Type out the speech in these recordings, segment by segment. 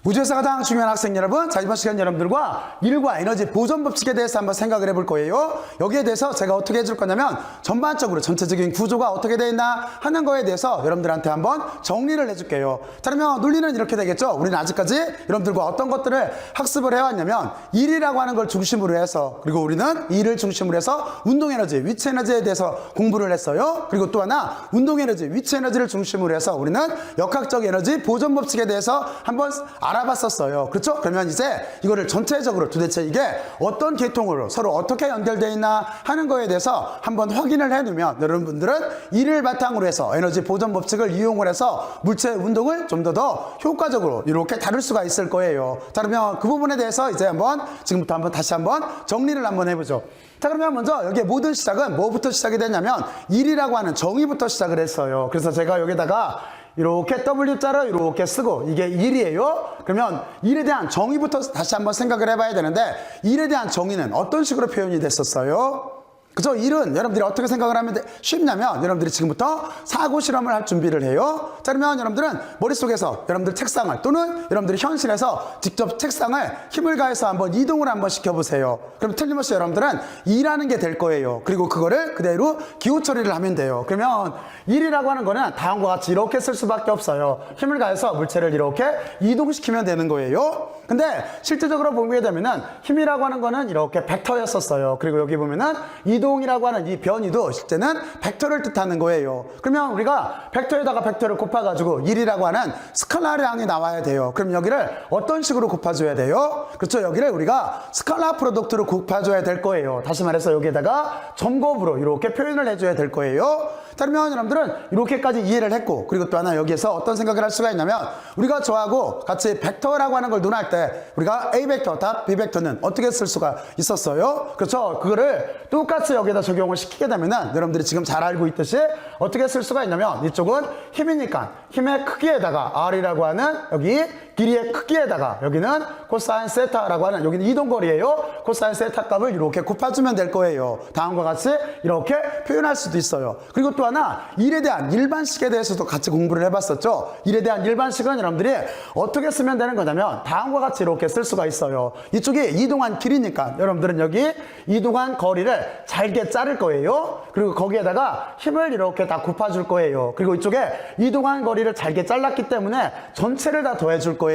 우주에서 가장 중요한 학생 여러분, 자, 이번 시간 여러분들과 일과 에너지 보존 법칙에 대해서 한번 생각을 해볼 거예요. 여기에 대해서 제가 어떻게 해줄 거냐면 전반적으로 전체적인 구조가 어떻게 되어 있나 하는 거에 대해서 여러분들한테 한번 정리를 해줄게요. 자, 그러면 논리는 이렇게 되겠죠. 우리는 아직까지 여러분들과 어떤 것들을 학습을 해왔냐면 일이라고 하는 걸 중심으로 해서, 그리고 우리는 일을 중심으로 해서 운동에너지, 위치에너지에 대해서 공부를 했어요. 그리고 또 하나 운동에너지, 위치에너지를 중심으로 해서 우리는 역학적 에너지 보존 법칙에 대해서 한번 알아봤었어요. 그렇죠? 그러면 이제 이거를 전체적으로 도대체 이게 어떤 계통으로 서로 어떻게 연결되어 있나 하는 거에 대해서 한번 확인을 해두면 여러분들은 이를 바탕으로 해서 에너지 보존 법칙을 이용을 해서 물체의 운동을 좀 더 효과적으로 이렇게 다룰 수가 있을 거예요. 자, 그러면 그 부분에 대해서 이제 한번 지금부터 한번 다시 한번 정리를 한번 해보죠. 자, 그러면 먼저 여기에 모든 시작은 뭐부터 시작이 되냐면 일이라고 하는 정의부터 시작을 했어요. 그래서 제가 여기다가 이렇게 W자로 이렇게 쓰고 이게 일이에요. 그러면 일에 대한 정의부터 다시 한번 생각을 해봐야 되는데, 일에 대한 정의는 어떤 식으로 표현이 됐었어요? 그죠? 일은 여러분들이 어떻게 생각을 하면 쉽냐면 여러분들이 지금부터 사고 실험을 할 준비를 해요. 자, 그러면 여러분들은 머릿속에서 여러분들 책상을 또는 여러분들이 현실에서 직접 책상을 힘을 가해서 한번 이동을 한번 시켜보세요. 그럼 틀림없이 여러분들은 일하는 게 될 거예요. 그리고 그거를 그대로 기호 처리를 하면 돼요. 그러면 일이라고 하는 거는 다음과 같이 이렇게 쓸 수밖에 없어요. 힘을 가해서 물체를 이렇게 이동시키면 되는 거예요. 근데 실제적으로 보게 되면은 힘이라고 하는 거는 이렇게 벡터였었어요. 그리고 여기 보면은 이동이라고 하는 이 변이도 실제는 벡터를 뜻하는 거예요. 그러면 우리가 벡터에다가 벡터를 곱해가지고 일이라고 하는 스칼라량이 나와야 돼요. 그럼 여기를 어떤 식으로 곱해줘야 돼요? 그렇죠? 여기를 우리가 스칼라 프로덕트로 곱해줘야 될 거예요. 다시 말해서 여기에다가 점곱으로 이렇게 표현을 해줘야 될 거예요. 자, 그러면 여러분들은 이렇게까지 이해를 했고, 그리고 또 하나 여기에서 어떤 생각을 할 수가 있냐면 우리가 저하고 같이 벡터라고 하는 걸 논할 때 우리가 A 벡터, 닷 B 벡터는 어떻게 쓸 수가 있었어요? 그렇죠? 그거를 똑같이 여기에다 적용을 시키게 되면은 여러분들이 지금 잘 알고 있듯이 어떻게 쓸 수가 있냐면 이쪽은 힘이니까 힘의 크기에다가 R이라고 하는 여기 길이의 크기에다가 여기는 코사인 세타라고 하는 여기는 이동거리예요. 코사인 세타 값을 이렇게 곱해주면 될 거예요. 다음과 같이 이렇게 표현할 수도 있어요. 그리고 또 하나 일에 대한 일반식에 대해서도 같이 공부를 해봤었죠. 일에 대한 일반식은 여러분들이 어떻게 쓰면 되는 거냐면 다음과 같이 이렇게 쓸 수가 있어요. 이쪽이 이동한 길이니까 여러분들은 여기 이동한 거리를 잘게 자를 거예요. 그리고 거기에다가 힘을 이렇게 다 곱해줄 거예요. 그리고 이쪽에 이동한 거리를 잘게 잘랐기 때문에 전체를 다 더해줄 거예요.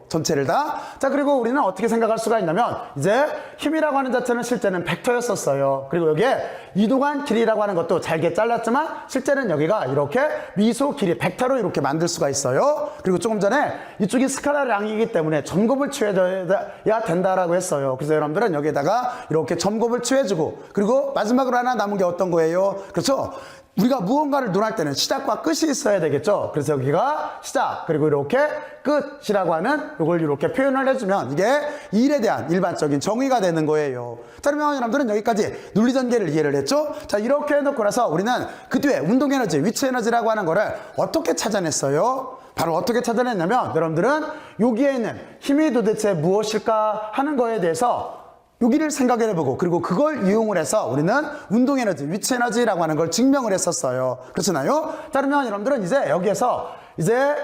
전체를 다. 자, 그리고 우리는 어떻게 생각할 수가 있냐면 이제 힘이라고 하는 자체는 실제는 벡터였었어요. 그리고 여기에 이동한 길이라고 하는 것도 잘게 잘랐지만 실제는 여기가 이렇게 미소 길이 벡터로 이렇게 만들 수가 있어요. 그리고 조금 전에 이쪽이 스칼라량이기 때문에 점곱을 취해줘야 된다라고 했어요. 그래서 여러분들은 여기에다가 이렇게 점곱을 취해주고, 그리고 마지막으로 하나 남은 게 어떤 거예요? 그렇죠? 우리가 무언가를 논할 때는 시작과 끝이 있어야 되겠죠. 그래서 여기가 시작, 그리고 이렇게 끝이라고 하는 이걸 이렇게 표현을 해주면 이게 일에 대한 일반적인 정의가 되는 거예요. 자, 그러면 여러분들은 여기까지 논리전개를 이해를 했죠. 자, 이렇게 해놓고 나서 우리는 그 뒤에 운동에너지, 위치에너지라고 하는 거를 어떻게 찾아냈어요? 바로 어떻게 찾아냈냐면 여러분들은 여기에 있는 힘이 도대체 무엇일까 하는 거에 대해서 여기를 생각을 해보고, 그리고 그걸 이용을 해서 우리는 운동에너지, 위치에너지라고 하는 걸 증명을 했었어요. 그렇잖아요? 자, 그러면 여러분들은 이제 여기에서 이제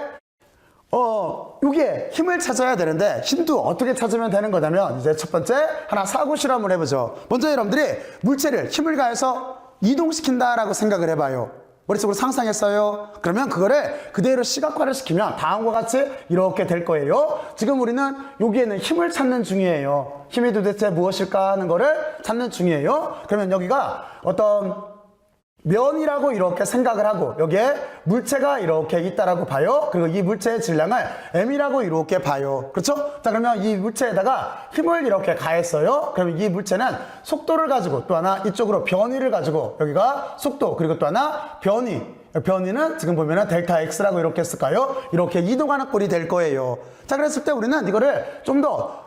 여기에 힘을 찾아야 되는데 힘도 어떻게 찾으면 되는 거냐면 이제 첫 번째 하나 사고 실험을 해보죠. 먼저 여러분들이 물체를 힘을 가해서 이동시킨다라고 생각을 해봐요. 머릿속으로 상상했어요. 그러면 그거를 그대로 시각화를 시키면 다음과 같이 이렇게 될 거예요. 지금 우리는 여기에는 힘을 찾는 중이에요. 힘이 도대체 무엇일까 하는 거를 찾는 중이에요. 그러면 여기가 어떤 면이라고 이렇게 생각을 하고 여기에 물체가 이렇게 있다라고 봐요. 그리고 이 물체의 질량을 M이라고 이렇게 봐요. 그렇죠? 자, 그러면 이 물체에다가 힘을 이렇게 가했어요. 그러면 이 물체는 속도를 가지고 또 하나 이쪽으로 변위를 가지고 여기가 속도, 그리고 또 하나 변위는 지금 보면은 델타 X라고 이렇게 쓸까요? 이렇게 이동하는 꼴이 될 거예요. 자, 그랬을 때 우리는 이거를 좀 더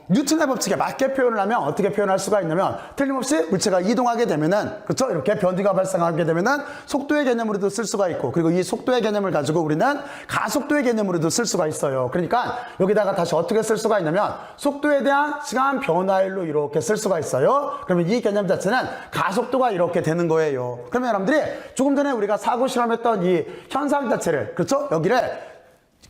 뉴턴의 법칙에 맞게 표현을 하면 어떻게 표현할 수가 있냐면 틀림없이 물체가 이동하게 되면은, 그렇죠? 이렇게 변위가 발생하게 되면은 속도의 개념으로도 쓸 수가 있고, 그리고 이 속도의 개념을 가지고 우리는 가속도의 개념으로도 쓸 수가 있어요. 그러니까 여기다가 다시 어떻게 쓸 수가 있냐면 속도에 대한 시간 변화율로 이렇게 쓸 수가 있어요. 그러면 이 개념 자체는 가속도가 이렇게 되는 거예요. 그러면 여러분들이 조금 전에 우리가 사고 실험했던 이 현상 자체를, 그렇죠? 여기를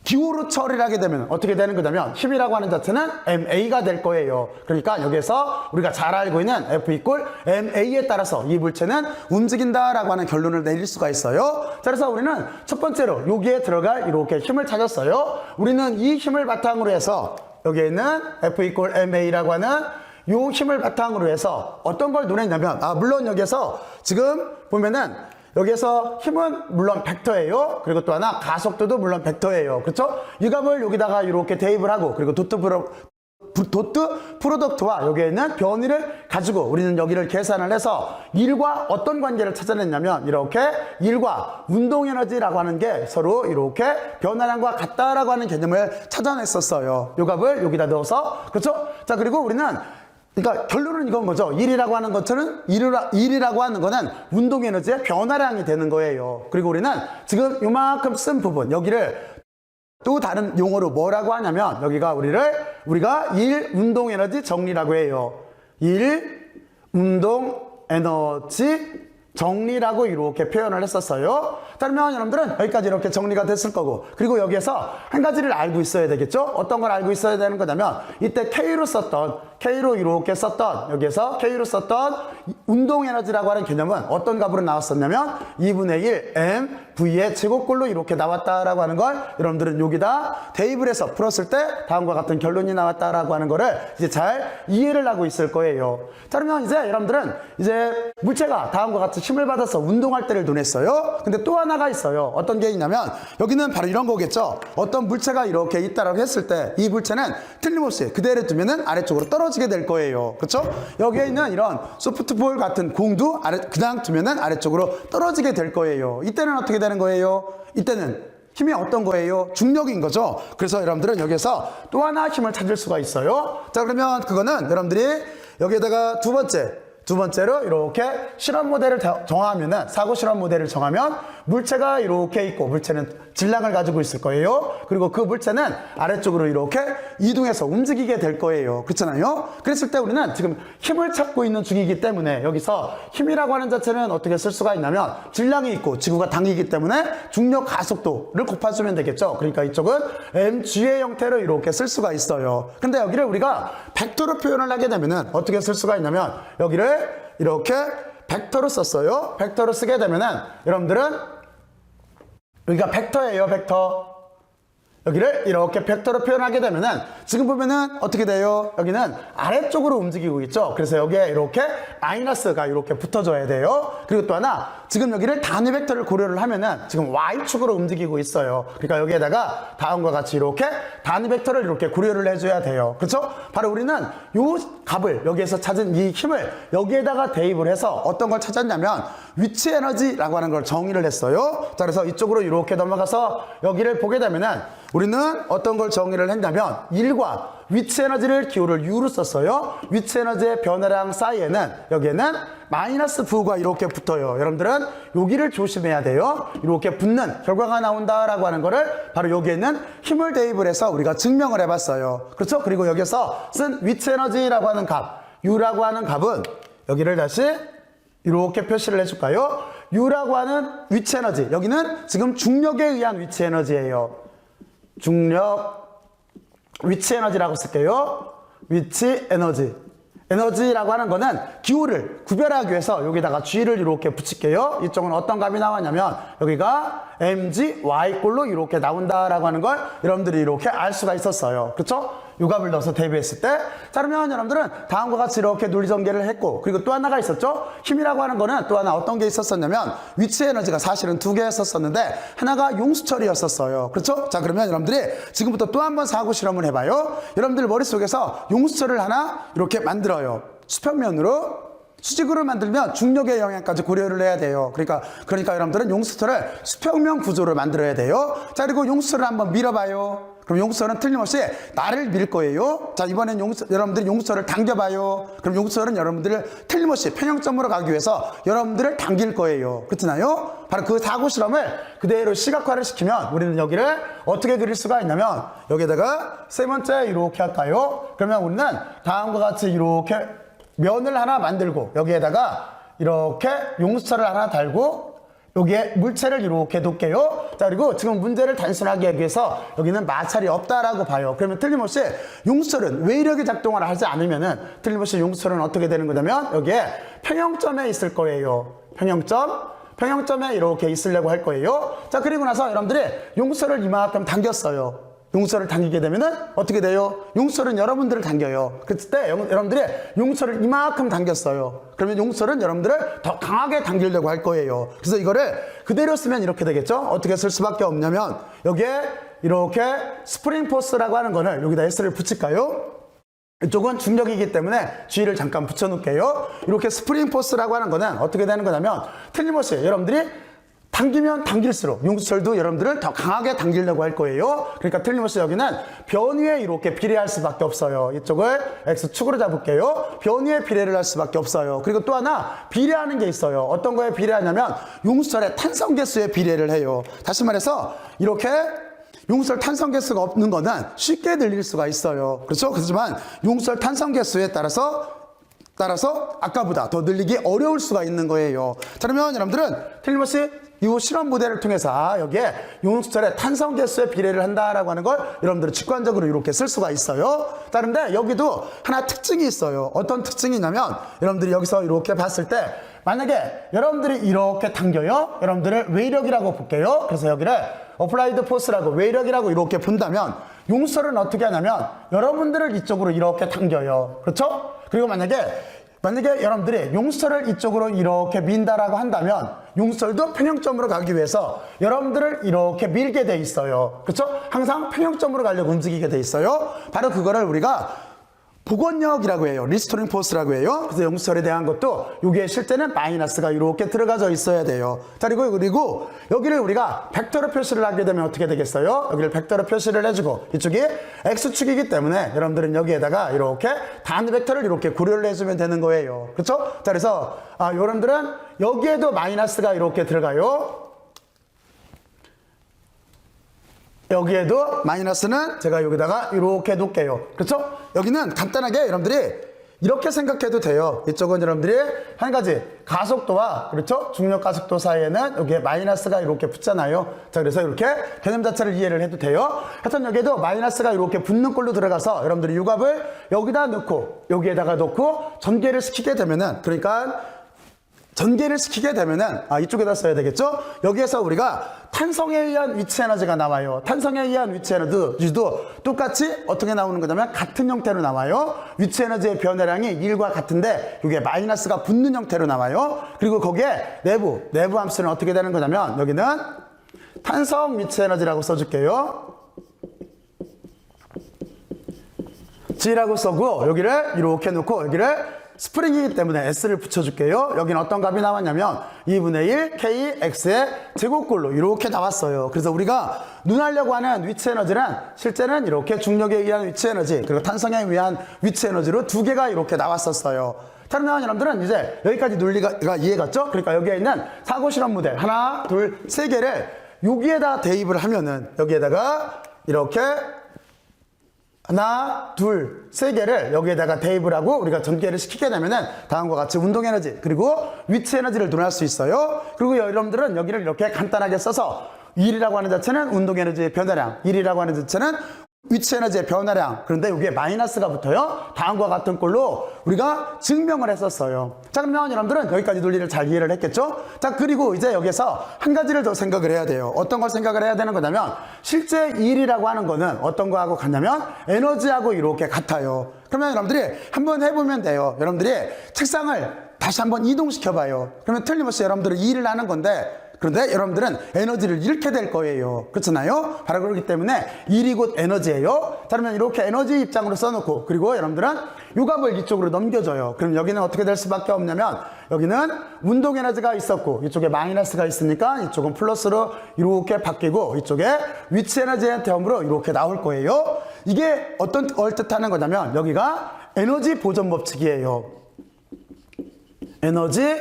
기호로 처리를 하게 되면 어떻게 되는 거냐면 힘이라고 하는 자체는 MA가 될 거예요. 그러니까 여기에서 우리가 잘 알고 있는 F 이퀄 MA에 따라서 이 물체는 움직인다라고 하는 결론을 내릴 수가 있어요. 자, 그래서 우리는 첫 번째로 여기에 들어갈 이렇게 힘을 찾았어요. 우리는 이 힘을 바탕으로 해서 여기에 있는 F 이퀄 MA라고 하는 이 힘을 바탕으로 해서 어떤 걸 논했냐면 물론 여기에서 지금 보면은 여기에서 힘은 물론 벡터예요. 그리고 또 하나 가속도도 물론 벡터예요. 그렇죠? 이 값을 여기다가 이렇게 대입을 하고 그리고 도트 프로덕트와 여기에 있는 변위를 가지고 우리는 여기를 계산을 해서 1과 어떤 관계를 찾아냈냐면 이렇게 1과 운동에너지라고 하는 게 서로 이렇게 변화량과 같다라고 하는 개념을 찾아냈었어요. 이 값을 여기다 넣어서 그렇죠? 자, 그리고 우리는 그러니까 결론은 이건 거죠. 1이라고 하는 것은 1이라고 하는 거는 운동 에너지의 변화량이 되는 거예요. 그리고 우리는 지금 요만큼 쓴 부분 여기를 또 다른 용어로 뭐라고 하냐면 여기가 우리가 1 운동 에너지 정리라고 해요. 1 운동 에너지 정리라고 이렇게 표현을 했었어요. 그러면 여러분들은 여기까지 이렇게 정리가 됐을 거고 그리고 여기에서 한 가지를 알고 있어야 되겠죠. 어떤 걸 알고 있어야 되는 거냐면 이때 K로 이렇게 썼던 여기에서 K로 썼던 운동 에너지라고 하는 개념은 어떤 값으로 나왔었냐면 2분의 1 m V의 제곱꼴로 이렇게 나왔다라고 하는 걸 여러분들은 여기다 대입을 해서 풀었을 때 다음과 같은 결론이 나왔다라고 하는 거를 이제 잘 이해를 하고 있을 거예요. 자, 그러면 이제 여러분들은 이제 물체가 다음과 같은 힘을 받아서 운동할 때를 논했어요. 근데 또 하나가 있어요. 어떤 게 있냐면 여기는 바로 이런 거겠죠. 어떤 물체가 이렇게 있다라고 했을 때 이 물체는 틀림없이 그대로 두면은 아래쪽으로 떨어지게 될 거예요. 그렇죠? 여기에 있는 이런 소프트볼 같은 공도 그냥 두면은 아래쪽으로 떨어지게 될 거예요. 이때는 어떻게 되는 거예요? 이때는 힘이 어떤 거예요? 중력인 거죠. 그래서 여러분들은 여기서 또 하나 힘을 찾을 수가 있어요. 자, 그러면 그거는 여러분들이 여기에다가 두 번째로 이렇게 실험 모델을 정하면은 사고 실험 모델을 정하면 물체가 이렇게 있고 물체는 질량을 가지고 있을 거예요. 그리고 그 물체는 아래쪽으로 이렇게 이동해서 움직이게 될 거예요. 그렇잖아요? 그랬을 때 우리는 지금 힘을 찾고 있는 중이기 때문에 여기서 힘이라고 하는 자체는 어떻게 쓸 수가 있냐면 질량이 있고 지구가 당기기 때문에 중력 가속도를 곱해주면 되겠죠. 그러니까 이쪽은 mg의 형태로 이렇게 쓸 수가 있어요. 근데 여기를 우리가 벡터로 표현을 하게 되면은 어떻게 쓸 수가 있냐면 여기를 이렇게 벡터로 썼어요. 벡터로 쓰게 되면은 여러분들은 여기가 벡터예요. 벡터. 여기를 이렇게 벡터로 표현하게 되면은 지금 보면은 어떻게 돼요? 여기는 아래쪽으로 움직이고 있죠. 그래서 여기에 이렇게 마이너스가 이렇게 붙어줘야 돼요. 그리고 또 하나 지금 여기를 단위 벡터를 고려를 하면은 지금 Y축으로 움직이고 있어요. 그러니까 여기에다가 다음과 같이 이렇게 단위 벡터를 이렇게 고려를 해줘야 돼요. 그렇죠? 바로 우리는 요 값을 여기에서 찾은 이 힘을 여기에다가 대입을 해서 어떤 걸 찾았냐면 위치 에너지라고 하는 걸 정의를 했어요. 자, 그래서 이쪽으로 이렇게 넘어가서 여기를 보게 되면은 우리는 어떤 걸 정의를 했냐면 1과 위치 에너지를 기호를 U로 썼어요. 위치 에너지의 변화량 사이에는 여기에는 마이너스 부호가 이렇게 붙어요. 여러분들은 여기를 조심해야 돼요. 이렇게 붙는 결과가 나온다라고 하는 거를 바로 여기에는 힘을 대입을 해서 우리가 증명을 해봤어요. 그렇죠? 그리고 여기서 쓴 위치 에너지라고 하는 값, U라고 하는 값은 여기를 다시 이렇게 표시를 해줄까요? U라고 하는 위치 에너지, 여기는 지금 중력에 의한 위치 에너지예요. 중력 위치 에너지라고 쓸게요. 위치 에너지. 에너지라고 하는 거는 기호를 구별하기 위해서 여기다가 G를 이렇게 붙일게요. 이쪽은 어떤 값이 나왔냐면 여기가 mg y꼴로 이렇게 나온다라고 하는 걸 여러분들이 이렇게 알 수가 있었어요. 그렇죠? 요 값을 넣어서 대비했을 때, 자, 그러면 여러분들은 다음과 같이 이렇게 논리전개를 했고, 그리고 또 하나가 있었죠. 힘이라고 하는 거는 또 하나 어떤 게 있었었냐면 위치 에너지가 사실은 두 개였었는데 하나가 용수철이었었어요. 그렇죠? 자, 그러면 여러분들이 지금부터 또 한 번 사고 실험을 해봐요. 여러분들 머릿속에서 용수철을 하나 이렇게 만들어요. 수평면으로. 수직으로 만들면 중력의 영향까지 고려를 해야 돼요. 그러니까 여러분들은 용수철을 수평면 구조를 만들어야 돼요. 자, 그리고 용수철을 한번 밀어봐요. 그럼 용수철은 틀림없이 나를 밀 거예요. 자, 이번엔 여러분들이 용수철을 당겨봐요. 그럼 용수철은 여러분들을 틀림없이 평형점으로 가기 위해서 여러분들을 당길 거예요. 그렇잖아요? 바로 그 사고 실험을 그대로 시각화를 시키면 우리는 여기를 어떻게 그릴 수가 있냐면 여기에다가 세 번째 이렇게 할까요? 그러면 우리는 다음과 같이 이렇게 면을 하나 만들고 여기에다가 이렇게 용수철을 하나 달고 여기에 물체를 이렇게 놓을게요. 자, 그리고 지금 문제를 단순하게 하기 위해서 여기는 마찰이 없다라고 봐요. 그러면 틀림없이 용수철은 외력이 작동을 하지 않으면은 틀림없이 용수철은 어떻게 되는 거냐면 여기에 평형점에 있을 거예요. 평형점에 이렇게 있으려고 할 거예요. 자, 그리고 나서 여러분들이 용수철을 이만큼 당겼어요. 용수철을 당기게 되면은 어떻게 돼요? 용수철은 여러분들을 당겨요. 그랬을 때 여러분들이 용수철을 이만큼 당겼어요. 그러면 용수철은 여러분들을 더 강하게 당기려고 할 거예요. 그래서 이거를 그대로 쓰면 이렇게 되겠죠? 어떻게 쓸 수밖에 없냐면 여기에 이렇게 스프링 포스라고 하는 거를 여기다 S를 붙일까요? 이쪽은 중력이기 때문에 G를 잠깐 붙여놓을게요. 이렇게 스프링 포스라고 하는 거는 어떻게 되는 거냐면 틀림없이 여러분들이 당기면 당길수록 용수철도 여러분들을 더 강하게 당기려고 할 거예요. 그러니까 틀림없이 여기는 변위에 이렇게 비례할 수밖에 없어요. 이쪽을 X축으로 잡을게요. 변위에 비례를 할 수밖에 없어요. 그리고 또 하나 비례하는 게 있어요. 어떤 거에 비례하냐면 용수철의 탄성 개수에 비례를 해요. 다시 말해서 이렇게 용수철 탄성 개수가 없는 거는 쉽게 늘릴 수가 있어요. 그렇죠? 그렇지만 용수철 탄성 개수에 따라서 아까보다 더 늘리기 어려울 수가 있는 거예요. 자, 그러면 여러분들은 틀림없이 이 실험 모델을 통해서 여기에 용수철의 탄성 개수에 비례를 한다라고 하는 걸 여러분들은 직관적으로 이렇게 쓸 수가 있어요. 자, 그런데 여기도 하나 특징이 있어요. 어떤 특징이 있냐면 여러분들이 여기서 이렇게 봤을 때 만약에 여러분들이 이렇게 당겨요. 여러분들을 외력이라고 볼게요. 그래서 여기를 어플라이드 포스라고 외력이라고 이렇게 본다면 용수철은 어떻게 하냐면 여러분들을 이쪽으로 이렇게 당겨요. 그렇죠? 그리고 만약에 여러분들이 용수철을 이쪽으로 이렇게 민다라고 한다면 용수철도 평형점으로 가기 위해서 여러분들을 이렇게 밀게 돼 있어요. 그렇죠? 항상 평형점으로 가려고 움직이게 돼 있어요. 바로 그거를 우리가 복원력이라고 해요. 리스토링 포스라고 해요. 그래서 용수철에 대한 것도 여기에 실제는 마이너스가 이렇게 들어가져 있어야 돼요. 자, 그리고 여기를 우리가 벡터로 표시를 하게 되면 어떻게 되겠어요? 여기를 벡터로 표시를 해주고 이쪽이 X축이기 때문에 여러분들은 여기에다가 이렇게 단 벡터를 이렇게 고려를 해주면 되는 거예요. 그렇죠? 자, 그래서 여러분들은 여기에도 마이너스가 이렇게 들어가요. 여기에도 마이너스는 제가 여기다가 이렇게 놓을게요. 그렇죠? 여기는 간단하게 여러분들이 이렇게 생각해도 돼요. 이쪽은 여러분들이 한 가지 가속도와 그렇죠? 중력 가속도 사이에는 여기에 마이너스가 이렇게 붙잖아요. 자, 그래서 이렇게 개념 자체를 이해를 해도 돼요. 하여튼 여기에도 마이너스가 이렇게 붙는 꼴로 들어가서 여러분들이 유압을 여기다 넣고 여기에다가 놓고 전개를 시키게 되면은 이쪽에다 써야 되겠죠? 여기에서 우리가 탄성에 의한 위치 에너지가 나와요. 탄성에 의한 위치 에너지도 똑같이 어떻게 나오는 거냐면 같은 형태로 나와요. 위치 에너지의 변화량이 1과 같은데 이게 마이너스가 붙는 형태로 나와요. 그리고 거기에 내부 함수는 어떻게 되는 거냐면 여기는 탄성 위치 에너지라고 써줄게요. G라고 써고 여기를 이렇게 놓고 여기를 스프링이기 때문에 S를 붙여줄게요. 여기는 어떤 값이 나왔냐면 2분의 1 KX의 제곱꼴로 이렇게 나왔어요. 그래서 우리가 눈하려고 하는 위치 에너지는 실제는 이렇게 중력에 의한 위치 에너지 그리고 탄성에 의한 위치 에너지로 두 개가 이렇게 나왔었어요. 그러면 여러분들은 이제 여기까지 논리가 이해갔죠? 그러니까 여기에 있는 사고 실험 모델 하나, 둘, 세 개를 여기에다 대입을 하면은 여기에다가 이렇게 하나, 둘, 세 개를 여기에다가 대입을 하고 우리가 전개를 시키게 되면은 다음과 같이 운동 에너지 그리고 위치 에너지를 논할 수 있어요. 그리고 여러분들은 여기를 이렇게 간단하게 써서 1이라고 하는 자체는 운동 에너지의 변화량, 1이라고 하는 자체는 위치 에너지의 변화량. 그런데 여기에 마이너스가 붙어요. 다음과 같은 꼴로 우리가 증명을 했었어요. 자, 그러면 여러분들은 여기까지 논리를 잘 이해를 했겠죠? 자, 그리고 이제 여기서 한 가지를 더 생각을 해야 돼요. 어떤 걸 생각을 해야 되는 거냐면 실제 일이라고 하는 거는 어떤 거하고 같냐면 에너지하고 이렇게 같아요. 그러면 여러분들이 한번 해보면 돼요. 여러분들이 책상을 다시 한번 이동시켜 봐요. 그러면 틀림없이 여러분들은 일을 하는 건데 그런데 여러분들은 에너지를 잃게 될 거예요. 그렇잖아요? 바로 그렇기 때문에 일이 곧 에너지예요. 자, 그러면 이렇게 에너지 입장으로 써놓고 그리고 여러분들은 요값을 이쪽으로 넘겨줘요. 그럼 여기는 어떻게 될 수밖에 없냐면 여기는 운동 에너지가 있었고 이쪽에 마이너스가 있으니까 이쪽은 플러스로 이렇게 바뀌고 이쪽에 위치 에너지의 term으로 이렇게 나올 거예요. 이게 어떤 걸 뜻하는 거냐면 여기가 에너지 보존 법칙이에요. 에너지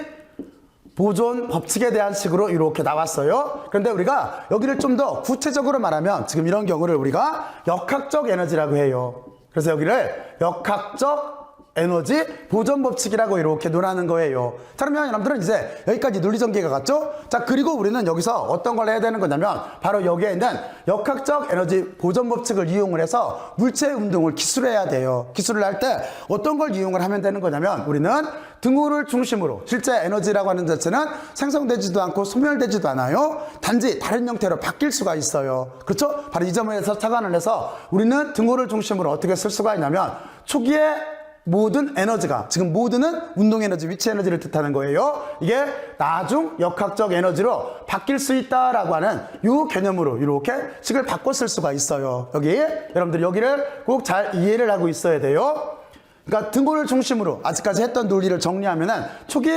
보존 법칙에 대한 식으로 이렇게 나왔어요. 그런데 우리가 여기를 좀 더 구체적으로 말하면 지금 이런 경우를 우리가 역학적 에너지라고 해요. 그래서 여기를 역학적 에너지 보존 법칙이라고 이렇게 논하는 거예요. 자, 그러면 여러분들은 이제 여기까지 논리전개가 갔죠? 자, 그리고 우리는 여기서 어떤 걸 해야 되는 거냐면 바로 여기에 있는 역학적 에너지 보존 법칙을 이용을 해서 물체의 운동을 기술해야 돼요. 기술을 할 때 어떤 걸 이용을 하면 되는 거냐면 우리는 등호를 중심으로 실제 에너지라고 하는 자체는 생성되지도 않고 소멸되지도 않아요. 단지 다른 형태로 바뀔 수가 있어요. 그렇죠? 바로 이 점에서 착안을 해서 우리는 등호를 중심으로 어떻게 쓸 수가 있냐면 초기에 모든 에너지가, 지금 모든은 운동 에너지, 위치 에너지를 뜻하는 거예요. 이게 나중 역학적 에너지로 바뀔 수 있다라고 하는 이 개념으로 이렇게 식을 바꿔 쓸 수가 있어요. 여기 여러분들 여기를 꼭 잘 이해를 하고 있어야 돼요. 그러니까 등호를 중심으로 아직까지 했던 논리를 정리하면은 초기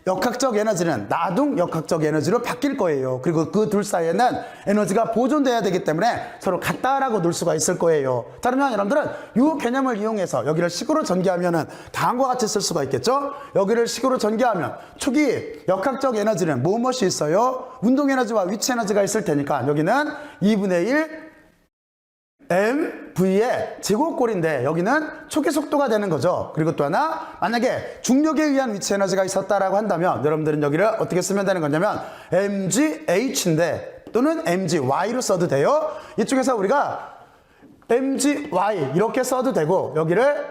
역학적 에너지는 나중 역학적 에너지로 바뀔 거예요. 그리고 그 둘 사이에는 에너지가 보존돼야 되기 때문에 서로 같다라고 놓을 수가 있을 거예요. 자, 그러면 여러분들은 이 개념을 이용해서 여기를 식으로 전개하면은 다음과 같이 쓸 수가 있겠죠? 여기를 식으로 전개하면 초기 역학적 에너지는 무엇이 있어요? 운동 에너지와 위치 에너지가 있을 테니까 여기는 2분의 1 mv의 제곱꼴인데 여기는 초기 속도가 되는 거죠. 그리고 또 하나, 만약에 중력에 의한 위치 에너지가 있었다라고 한다면 여러분들은 여기를 어떻게 쓰면 되는 거냐면 mgh인데 또는 mgy로 써도 돼요. 이쪽에서 우리가 mgy 이렇게 써도 되고 여기를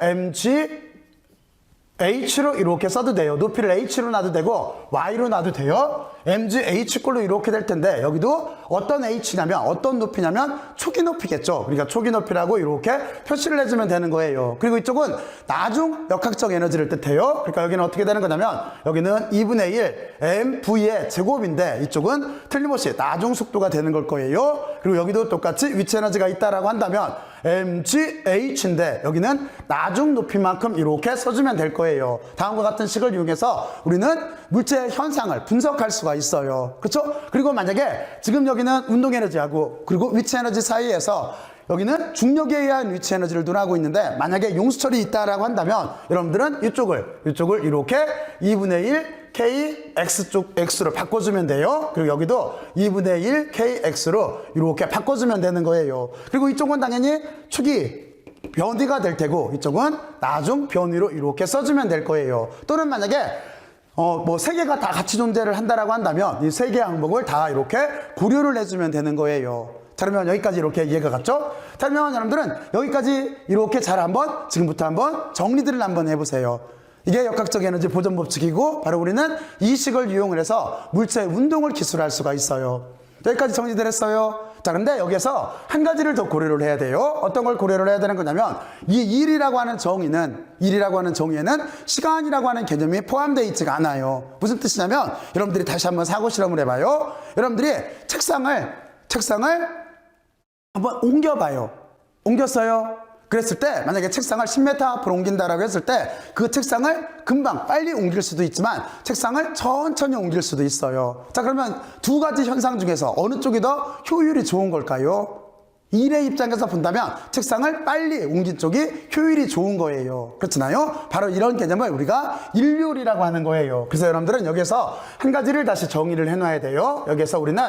mgh로 이렇게 써도 돼요. 높이를 h로 놔도 되고 y로 놔도 돼요. mgh꼴로 이렇게 될 텐데 여기도 어떤 h냐면 어떤 높이냐면 초기 높이겠죠. 그러니까 초기 높이라고 이렇게 표시를 해주면 되는 거예요. 그리고 이쪽은 나중 역학적 에너지를 뜻해요. 그러니까 여기는 어떻게 되는 거냐면 여기는 2분의 1 mv의 제곱인데 이쪽은 틀림없이 나중 속도가 되는 걸 거예요. 그리고 여기도 똑같이 위치 에너지가 있다라고 한다면 mgh인데 여기는 나중 높이만큼 이렇게 써주면 될 거예요. 다음과 같은 식을 이용해서 우리는 물체의 현상을 분석할 수가 있어요. 그렇죠? 그리고 만약에 지금 여기는 운동 에너지하고 그리고 위치 에너지 사이에서 여기는 중력에 의한 위치 에너지를 논하고 있는데 만약에 용수철이 있다라고 한다면 여러분들은 이쪽을 이렇게 2분의 1 kx 쪽 x로 바꿔주면 돼요. 그리고 여기도 2분의 1 kx로 이렇게 바꿔주면 되는 거예요. 그리고 이쪽은 당연히 초기 변위가 될 테고 이쪽은 나중 변위로 이렇게 써주면 될 거예요. 또는 만약에 뭐 세 개가 다 같이 존재를 한다라고 한다면 이 세 개의 항목을 다 이렇게 고려를 해주면 되는 거예요. 자, 그러면 여기까지 이렇게 이해가 갔죠? 자, 그러면 여러분들은 여기까지 이렇게 잘 한번 지금부터 한번 정리들을 한번 해보세요. 이게 역학적 에너지 보존 법칙이고 바로 우리는 이 식을 이용을 해서 물체의 운동을 기술할 수가 있어요. 여기까지 정리들 했어요. 자, 근데 여기에서 한 가지를 더 고려를 해야 돼요. 어떤 걸 고려를 해야 되는 거냐면 이 일이라고 하는 정의에는 시간이라고 하는 개념이 포함되어 있지가 않아요. 무슨 뜻이냐면 여러분들이 다시 한번 사고 실험을 해봐요. 여러분들이 책상을 한번 옮겨봐요. 옮겼어요. 그랬을 때 만약에 책상을 10m 앞으로 옮긴다라고 했을 때 그 책상을 금방 빨리 옮길 수도 있지만 책상을 천천히 옮길 수도 있어요. 자, 그러면 두 가지 현상 중에서 어느 쪽이 더 효율이 좋은 걸까요? 일의 입장에서 본다면 책상을 빨리 옮긴 쪽이 효율이 좋은 거예요. 그렇잖아요? 바로 이런 개념을 우리가 일률이라고 하는 거예요. 그래서 여러분들은 여기서 한 가지를 다시 정의를 해놔야 돼요. 여기서 우리는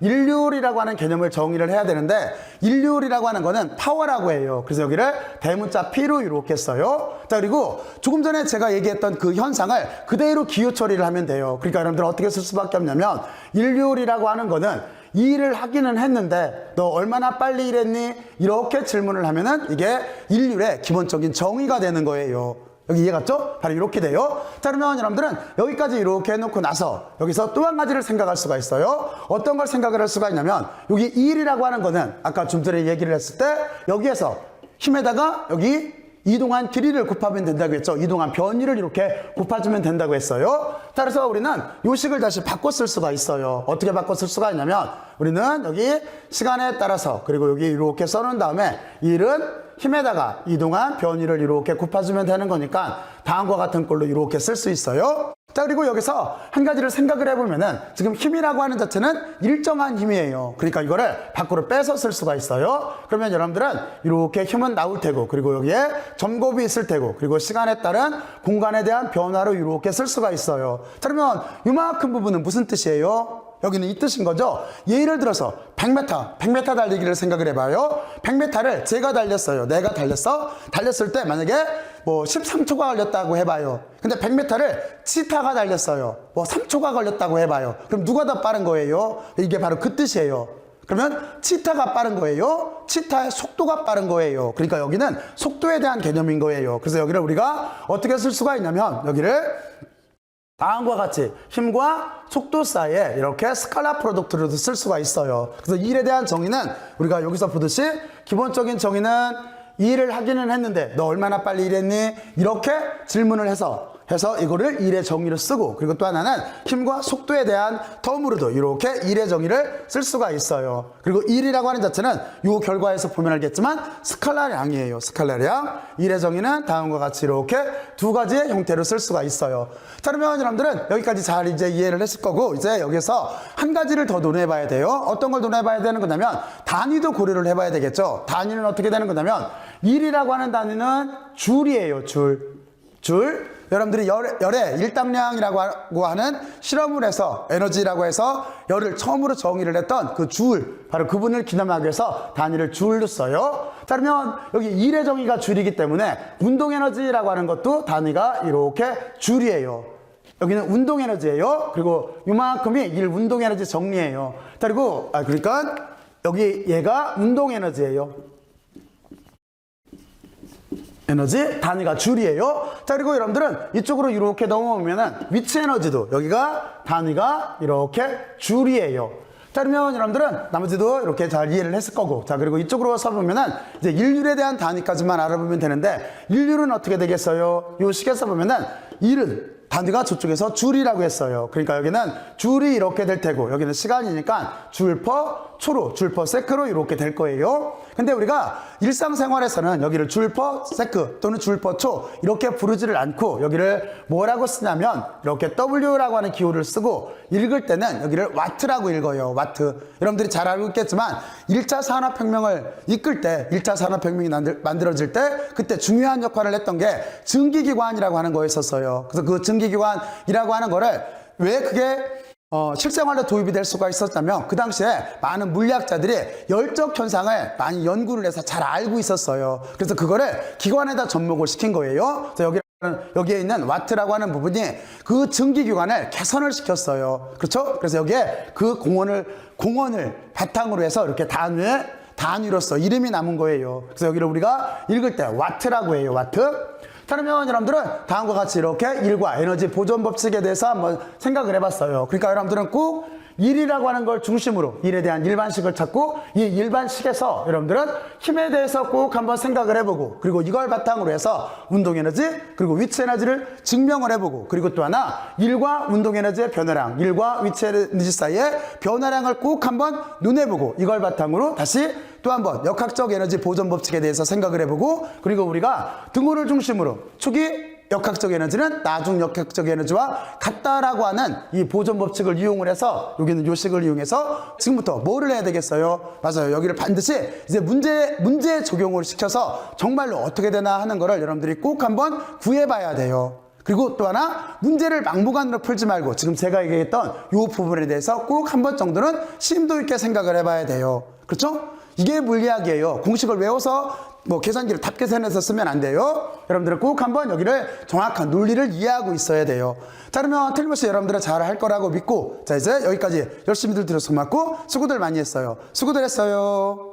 일률이라고 하는 개념을 정의를 해야 되는데 일률이라고 하는 거는 파워라고 해요. 그래서 여기를 대문자 P로 이렇게 써요. 자, 그리고 조금 전에 제가 얘기했던 그 현상을 그대로 기호 처리를 하면 돼요. 그러니까 여러분들 어떻게 쓸 수밖에 없냐면 일률이라고 하는 거는 이 일을 하기는 했는데 너 얼마나 빨리 일했니? 이렇게 질문을 하면은 이게 일률의 기본적인 정의가 되는 거예요. 여기 이해 갔죠? 바로 이렇게 돼요. 자, 그러면 여러분들은 여기까지 이렇게 해놓고 나서 여기서 또 한 가지를 생각할 수가 있어요. 어떤 걸 생각을 할 수가 있냐면 여기 이 일이라고 하는 거는 아까 좀 전에 얘기를 했을 때 여기에서 힘에다가 여기 이동한 길이를 곱하면 된다고 했죠. 이동한 변위를 이렇게 곱해주면 된다고 했어요. 자, 그래서 우리는 요 식을 다시 바꿔 쓸 수가 있어요. 어떻게 바꿔 쓸 수가 있냐면 우리는 여기 시간에 따라서 그리고 여기 이렇게 써놓은 다음에 일은 힘에다가 이동한 변위를 이렇게 곱해주면 되는 거니까 다음과 같은 꼴로 이렇게 쓸 수 있어요. 자, 그리고 여기서 한 가지를 생각을 해보면은 지금 힘이라고 하는 자체는 일정한 힘이에요. 그러니까 이거를 밖으로 빼서 쓸 수가 있어요. 그러면 여러분들은 이렇게 힘은 나올 테고 그리고 여기에 점곱이 있을 테고 그리고 시간에 따른 공간에 대한 변화로 이렇게 쓸 수가 있어요. 자, 그러면 이만큼 부분은 무슨 뜻이에요? 여기는 이 뜻인 거죠. 예를 들어서 100m 달리기를 생각을 해봐요. 100m를 제가 달렸어요. 내가 달렸을 때 만약에 뭐 13초가 걸렸다고 해봐요. 근데 100m를 치타가 달렸어요. 뭐 3초가 걸렸다고 해봐요. 그럼 누가 더 빠른 거예요? 이게 바로 그 뜻이에요. 그러면 치타가 빠른 거예요. 치타의 속도가 빠른 거예요. 그러니까 여기는 속도에 대한 개념인 거예요. 그래서 여기를 우리가 어떻게 쓸 수가 있냐면 여기를 다음과 같이 힘과 속도 사이에 이렇게 스칼라 프로덕트로도 쓸 수가 있어요. 그래서 이 일에 대한 정의는 우리가 여기서 보듯이 기본적인 정의는 이 일을 하기는 했는데 너 얼마나 빨리 일했니? 이렇게 질문을 해서 이거를 일의 정의로 쓰고, 그리고 또 하나는 힘과 속도에 대한 텀으로도 이렇게 일의 정의를 쓸 수가 있어요. 그리고 일이라고 하는 자체는 이 결과에서 보면 알겠지만 스칼라량이에요. 스칼라량. 일의 정의는 다음과 같이 이렇게 두 가지의 형태로 쓸 수가 있어요. 자, 그러면 여러분들은 여기까지 잘 이제 이해를 했을 거고, 이제 여기서 한 가지를 더 논해 봐야 돼요. 어떤 걸 논해 봐야 되는 거냐면 단위도 고려를 해 봐야 되겠죠. 단위는 어떻게 되는 거냐면 일이라고 하는 단위는 줄이에요. 줄. 여러분들이 열의 일당량이라고 하는 실험을 해서 에너지라고 해서 열을 처음으로 정의를 했던 그 줄, 바로 그분을 기념하기 위해서 단위를 줄로 써요. 자, 그러면 여기 일의 정의가 줄이기 때문에 운동에너지라고 하는 것도 단위가 이렇게 줄이에요. 여기는 운동에너지예요. 그리고 이만큼이 일 운동에너지 정리예요. 자, 그리고 그러니까 여기 얘가 운동에너지예요. 에너지 단위가 줄이에요. 자, 그리고 여러분들은 이쪽으로 이렇게 넘어오면은 위치 에너지도 여기가 단위가 이렇게 줄이에요. 자, 그러면 여러분들은 나머지도 이렇게 잘 이해를 했을 거고, 자, 그리고 이쪽으로 써보면은 이제 일률에 대한 단위까지만 알아보면 되는데, 일률은 어떻게 되겠어요? 요 식에 써보면은 일은 단위가 저쪽에서 줄이라고 했어요. 그러니까 여기는 줄이 이렇게 될 테고, 여기는 시간이니까 줄 퍼 초로, 줄 퍼 세크로 이렇게 될 거예요. 근데 우리가 일상생활에서는 여기를 줄 퍼 세크 또는 줄 퍼 초 이렇게 부르지를 않고 여기를 뭐라고 쓰냐면 이렇게 W라고 하는 기호를 쓰고, 읽을 때는 여기를 와트라고 읽어요. 와트. 여러분들이 잘 알고 있겠지만 1차 산업혁명을 이끌 때, 1차 산업혁명이 만들어질 때 그때 중요한 역할을 했던 게 증기기관이라고 하는 거였었어요. 그래서 그 증기기관이라고 하는 거를 왜 그게 실생활에 도입이 될 수가 있었다면, 그 당시에 많은 물리학자들이 열적 현상을 많이 연구를 해서 잘 알고 있었어요. 그래서 그거를 기관에다 접목을 시킨 거예요. 그래서 여기에 있는 와트라고 하는 부분이 그 증기기관을 개선을 시켰어요. 그렇죠? 그래서 여기에 그 공원을 바탕으로 해서 이렇게 단위로서 이름이 남은 거예요. 그래서 여기를 우리가 읽을 때 와트라고 해요. 와트. 자, 그러면 여러분들은 다음과 같이 이렇게 일과 에너지 보존 법칙에 대해서 한번 생각을 해봤어요. 그러니까 여러분들은 꼭 일이라고 하는 걸 중심으로 일에 대한 일반식을 찾고, 이 일반식에서 여러분들은 힘에 대해서 꼭 한번 생각을 해보고, 그리고 이걸 바탕으로 해서 운동에너지 그리고 위치에너지를 증명을 해보고, 그리고 또 하나 일과 운동에너지의 변화량, 일과 위치에너지 사이의 변화량을 꼭 한번 눈해보고, 이걸 바탕으로 다시 또 한번 역학적 에너지 보존 법칙에 대해서 생각을 해보고, 그리고 우리가 등호를 중심으로 초기 역학적 에너지는 나중 역학적 에너지와 같다라고 하는 이 보존 법칙을 이용을 해서, 여기는 요식을 이용해서 지금부터 뭐를 해야 되겠어요? 맞아요. 여기를 반드시 이제 문제에 적용을 시켜서 정말로 어떻게 되나 하는 거를 여러분들이 꼭 한번 구해봐야 돼요. 그리고 또 하나, 문제를 막무가내로 풀지 말고 지금 제가 얘기했던 이 부분에 대해서 꼭 한 번 정도는 심도 있게 생각을 해봐야 돼요. 그렇죠? 이게 물리학이에요. 공식을 외워서 뭐 계산기를 탑계산해서 쓰면 안 돼요. 여러분들은 꼭 한번 여기를 정확한 논리를 이해하고 있어야 돼요. 자, 그러면 틀림없이 여러분들은 잘 할 거라고 믿고, 자, 이제 여기까지 열심히들 들어서 고맙고 수고들 많이 했어요. 수고들 했어요.